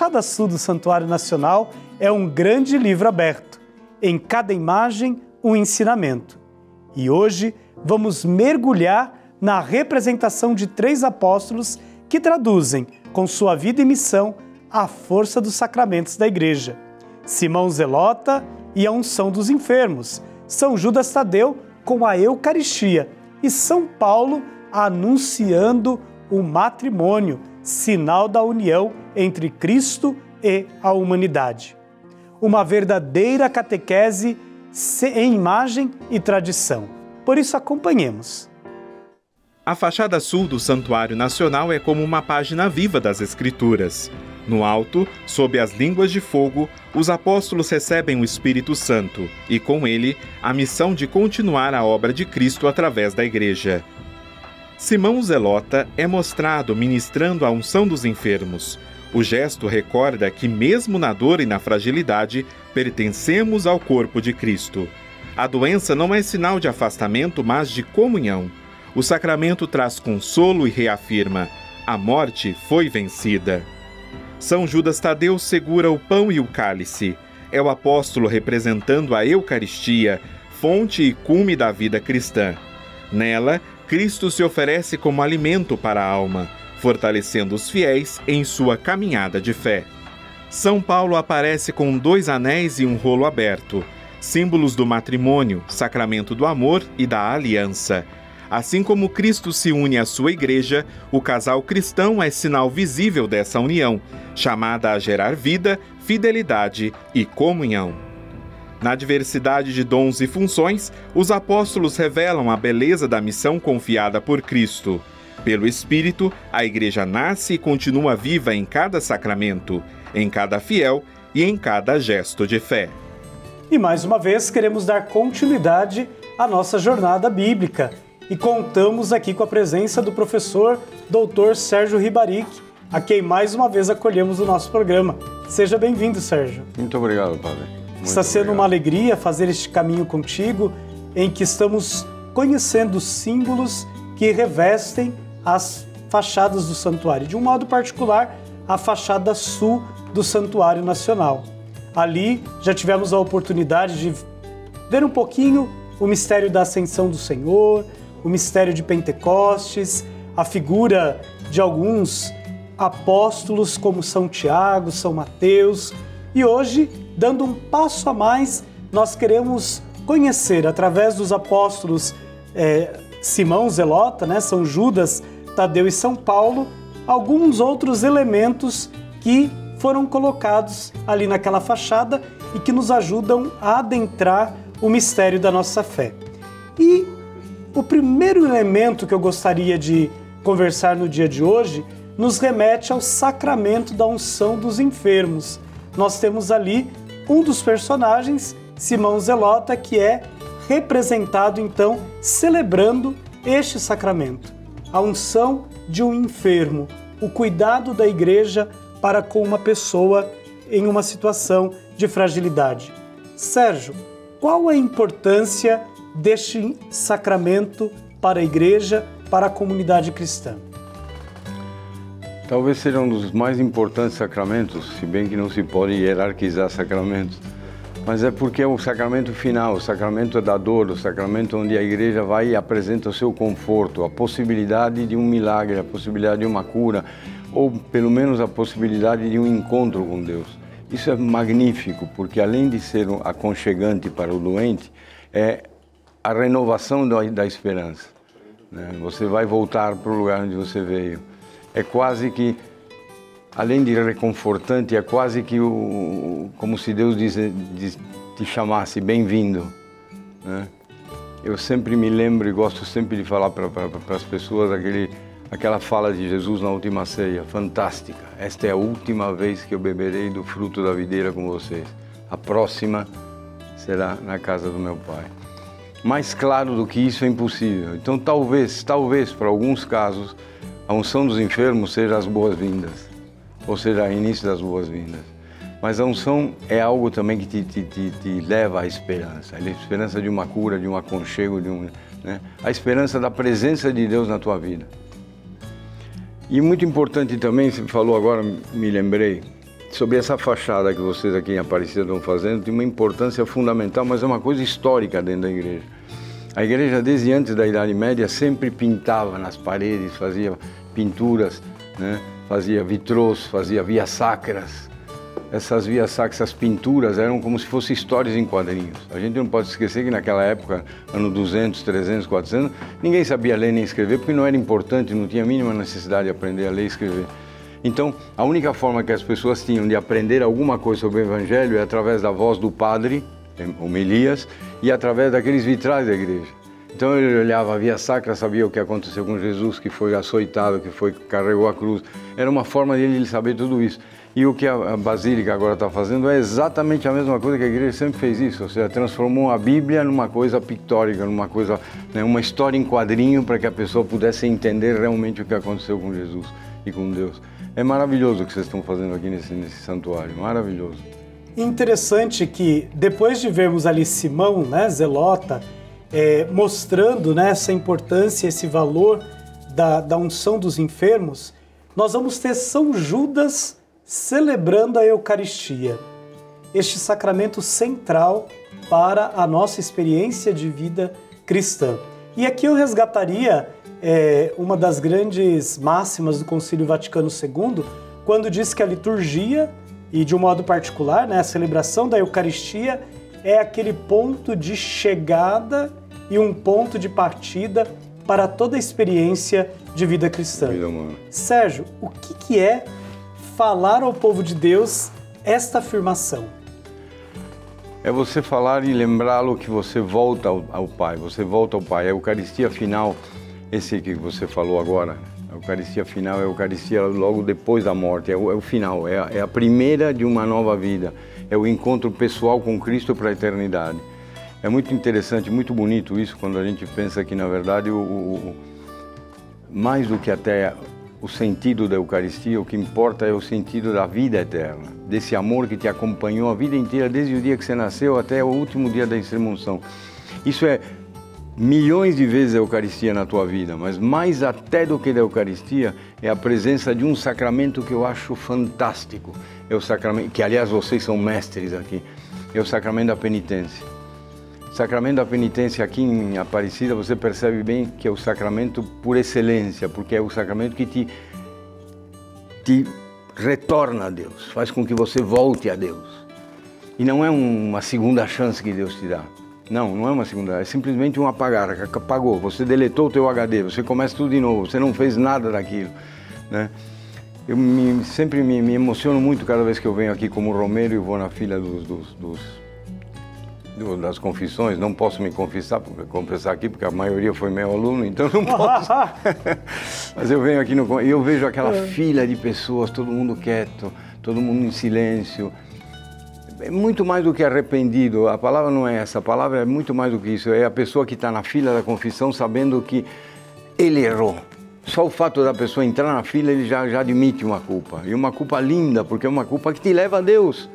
fachada sul do Santuário Nacional é um grande livro aberto. Em cada imagem, um ensinamento. E hoje vamos mergulhar na representação de 3 apóstolos que traduzem, com sua vida e missão, a força dos sacramentos da Igreja. Simão Zelota e a unção dos enfermos, São Judas Tadeu com a Eucaristia e São Paulo anunciando o matrimônio, sinal da união entre Cristo e a humanidade. Uma verdadeira catequese em imagem e tradição. Por isso, acompanhemos. A fachada sul do Santuário Nacional é como uma página viva das Escrituras. No alto, sob as línguas de fogo, os apóstolos recebem o Espírito Santo e, com ele, a missão de continuar a obra de Cristo através da Igreja. Simão Zelota é mostrado ministrando a unção dos enfermos. O gesto recorda que, mesmo na dor e na fragilidade, pertencemos ao corpo de Cristo. A doença não é sinal de afastamento, mas de comunhão. O sacramento traz consolo e reafirma: a morte foi vencida. São Judas Tadeu segura o pão e o cálice. É o apóstolo representando a Eucaristia, fonte e cume da vida cristã. Nela, Cristo se oferece como alimento para a alma, fortalecendo os fiéis em sua caminhada de fé. São Paulo aparece com 2 anéis e um rolo aberto, símbolos do matrimônio, sacramento do amor e da aliança. Assim como Cristo se une à sua igreja, o casal cristão é sinal visível dessa união, chamada a gerar vida, fidelidade e comunhão. Na diversidade de dons e funções, os apóstolos revelam a beleza da missão confiada por Cristo. Pelo Espírito, a igreja nasce e continua viva em cada sacramento, em cada fiel e em cada gesto de fé. E mais uma vez queremos dar continuidade à nossa jornada bíblica. E contamos aqui com a presença do professor Dr. Sérgio Ribaric, a quem mais uma vez acolhemos no nosso programa. Seja bem-vindo, Sérgio. Muito obrigado, padre. Está sendo uma alegria fazer este caminho contigo, em que estamos conhecendo símbolos que revestem as fachadas do santuário. De um modo particular, a fachada sul do Santuário Nacional. Ali já tivemos a oportunidade de ver um pouquinho o mistério da Ascensão do Senhor, o mistério de Pentecostes, a figura de alguns apóstolos como São Tiago, São Mateus. E hoje, dando um passo a mais, nós queremos conhecer, através dos apóstolos Simão Zelota, São Judas Tadeu e São Paulo, alguns outros elementos que foram colocados ali naquela fachada e que nos ajudam a adentrar o mistério da nossa fé. E o primeiro elemento que eu gostaria de conversar no dia de hoje nos remete ao sacramento da unção dos enfermos. Nós temos ali um dos personagens, Simão Zelota, que é representado então celebrando este sacramento, a unção de um enfermo, o cuidado da igreja para com uma pessoa em uma situação de fragilidade. Sérgio, qual a importância deste sacramento para a igreja, para a comunidade cristã? Talvez seja um dos mais importantes sacramentos, se bem que não se pode hierarquizar sacramentos, mas é porque é o sacramento final, o sacramento da dor, o sacramento onde a igreja vai e apresenta o seu conforto, a possibilidade de um milagre, a possibilidade de uma cura, ou pelo menos a possibilidade de um encontro com Deus. Isso é magnífico, porque além de ser aconchegante para o doente, é a renovação da esperança. Você vai voltar para o lugar onde você veio. É quase que, além de reconfortante, é quase que como se Deus te chamasse bem-vindo. Eu sempre me lembro e gosto sempre de falar para as pessoas aquela fala de Jesus na última ceia, fantástica. Esta é a última vez que eu beberei do fruto da videira com vocês. A próxima será na casa do meu Pai. Mais claro do que isso é impossível. Então talvez para alguns casos, a unção dos enfermos seja as boas-vindas, ou seja, o início das boas-vindas. Mas a unção é algo também que te leva à esperança. A esperança de uma cura, de um aconchego, a esperança da presença de Deus na tua vida. E muito importante também, você falou agora, me lembrei, sobre essa fachada que vocês aqui em Aparecida estão fazendo, tem uma importância fundamental, mas é uma coisa histórica dentro da igreja. A igreja, desde antes da Idade Média, sempre pintava nas paredes, fazia pinturas, né? Fazia vitrôs, fazia vias sacras. Essas vias sacras, essas pinturas eram como se fossem histórias em quadrinhos. A gente não pode esquecer que naquela época, ano 200, 300, 400, ninguém sabia ler nem escrever, porque não era importante, não tinha a mínima necessidade de aprender a ler e escrever. Então, a única forma que as pessoas tinham de aprender alguma coisa sobre o Evangelho é através da voz do padre, homilias, e através daqueles vitrais da igreja. Então ele olhava a via sacra, sabia o que aconteceu com Jesus, que foi açoitado, que carregou a cruz. Era uma forma dele saber tudo isso. E o que a Basílica agora está fazendo é exatamente a mesma coisa que a igreja sempre fez isso, ou seja, transformou a Bíblia numa coisa pictórica, numa coisa, né, uma história em quadrinho para que a pessoa pudesse entender realmente o que aconteceu com Jesus e com Deus. É maravilhoso o que vocês estão fazendo aqui nesse santuário, maravilhoso. Interessante que depois de vermos ali Simão, né, zelota, mostrando, né, essa importância, esse valor da unção dos enfermos, nós vamos ter São Judas celebrando a Eucaristia, este sacramento central para a nossa experiência de vida cristã. E aqui eu resgataria uma das grandes máximas do Concílio Vaticano II, quando diz que a liturgia, e de um modo particular, né, a celebração da Eucaristia, é aquele ponto de chegada e um ponto de partida para toda a experiência de vida cristã. Sérgio, o que é falar ao povo de Deus esta afirmação? É você falar e lembrá-lo que você volta ao Pai, você volta ao Pai. A Eucaristia final, esse que você falou agora, a Eucaristia final é a Eucaristia logo depois da morte, é o final, é a primeira de uma nova vida, é o encontro pessoal com Cristo para a eternidade. É muito interessante, muito bonito isso, quando a gente pensa que, na verdade, mais do que até o sentido da Eucaristia, o que importa é o sentido da vida eterna, desse amor que te acompanhou a vida inteira, desde o dia que você nasceu até o último dia da extrema-unção. Isso é milhões de vezes a Eucaristia na tua vida, mas mais até do que da Eucaristia é a presença de um sacramento que eu acho fantástico. É o sacramento, que aliás vocês são mestres aqui, é o sacramento da penitência. O sacramento da penitência aqui em Aparecida, você percebe bem que é o sacramento por excelência, porque é o sacramento que te retorna a Deus, faz com que você volte a Deus. E não é uma segunda chance que Deus te dá. Não é uma segunda, é simplesmente um apagar, apagou, você deletou o teu HD, você começa tudo de novo, você não fez nada daquilo, né? Eu sempre me emociono muito cada vez que eu venho aqui como romeiro e vou na fila das confissões. Não posso me confessar aqui, porque a maioria foi meu aluno, então não posso. Mas eu venho aqui e eu vejo aquela fila de pessoas, todo mundo quieto, todo mundo em silêncio. É muito mais do que arrependido, a palavra não é essa, a palavra é muito mais do que isso. É a pessoa que está na fila da confissão sabendo que ele errou. Só o fato da pessoa entrar na fila, ele já admite uma culpa. E uma culpa linda, porque é uma culpa que te leva a Deus.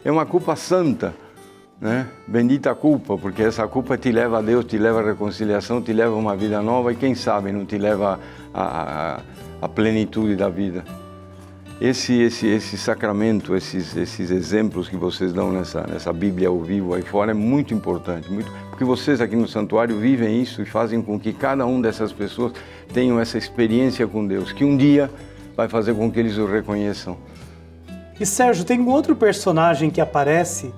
É uma culpa santa, né? Bendita a culpa, porque essa culpa te leva a Deus, te leva à reconciliação, te leva a uma vida nova e quem sabe não te leva à plenitude da vida. Esse sacramento, esses exemplos que vocês dão nessa Bíblia ao vivo aí fora é muito importante, porque vocês aqui no santuário vivem isso e fazem com que cada um dessas pessoas tenham essa experiência com Deus, que um dia vai fazer com que eles o reconheçam. E Sérgio, tem um outro personagem que aparece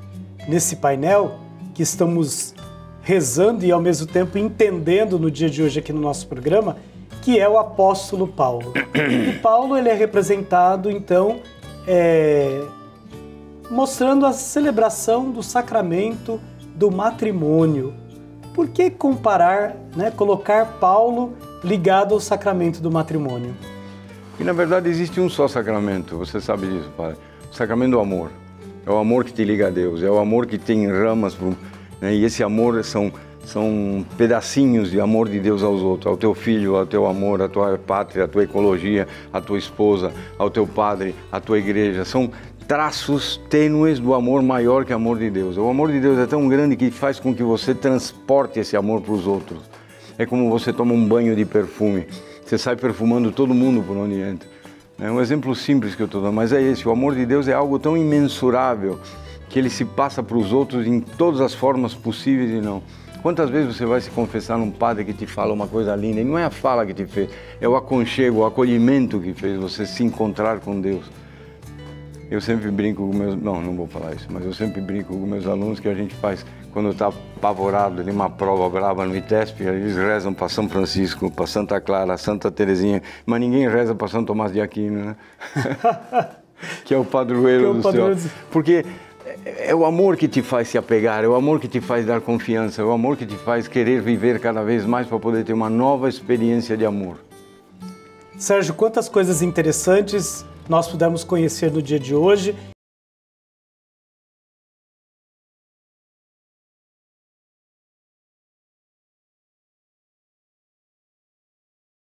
nesse painel, que estamos rezando e ao mesmo tempo entendendo no dia de hoje aqui no nosso programa, que é o apóstolo Paulo. E Paulo, ele é representado, então, mostrando a celebração do sacramento do matrimônio. Por que comparar, né, colocar Paulo ligado ao sacramento do matrimônio? E na verdade existe um só sacramento, você sabe disso, Padre. O sacramento do amor. É o amor que te liga a Deus, é o amor que tem ramas, né, e esse amor são pedacinhos de amor de Deus aos outros, ao teu filho, ao teu amor, à tua pátria, à tua ecologia, à tua esposa, ao teu padre, à tua igreja. São traços tênues do amor maior que o amor de Deus. O amor de Deus é tão grande que faz com que você transporte esse amor para os outros. É como você toma um banho de perfume, você sai perfumando todo mundo por onde entra. É um exemplo simples que eu estou dando, mas é esse. O amor de Deus é algo tão imensurável que ele se passa para os outros em todas as formas possíveis e não. Quantas vezes você vai se confessar num padre que te fala uma coisa linda? E não é a fala que te fez, é o aconchego, o acolhimento que fez você se encontrar com Deus. Eu sempre brinco com meus... Não vou falar isso, mas eu sempre brinco com meus alunos que a gente faz, quando está apavorado de uma prova brava no ITESP, eles rezam para São Francisco, para Santa Clara, Santa Teresinha, mas ninguém reza para São Tomás de Aquino, né? Que é o padroeiro do céu. Porque é o amor que te faz se apegar, é o amor que te faz dar confiança, é o amor que te faz querer viver cada vez mais para poder ter uma nova experiência de amor. Sérgio, quantas coisas interessantes nós pudemos conhecer no dia de hoje.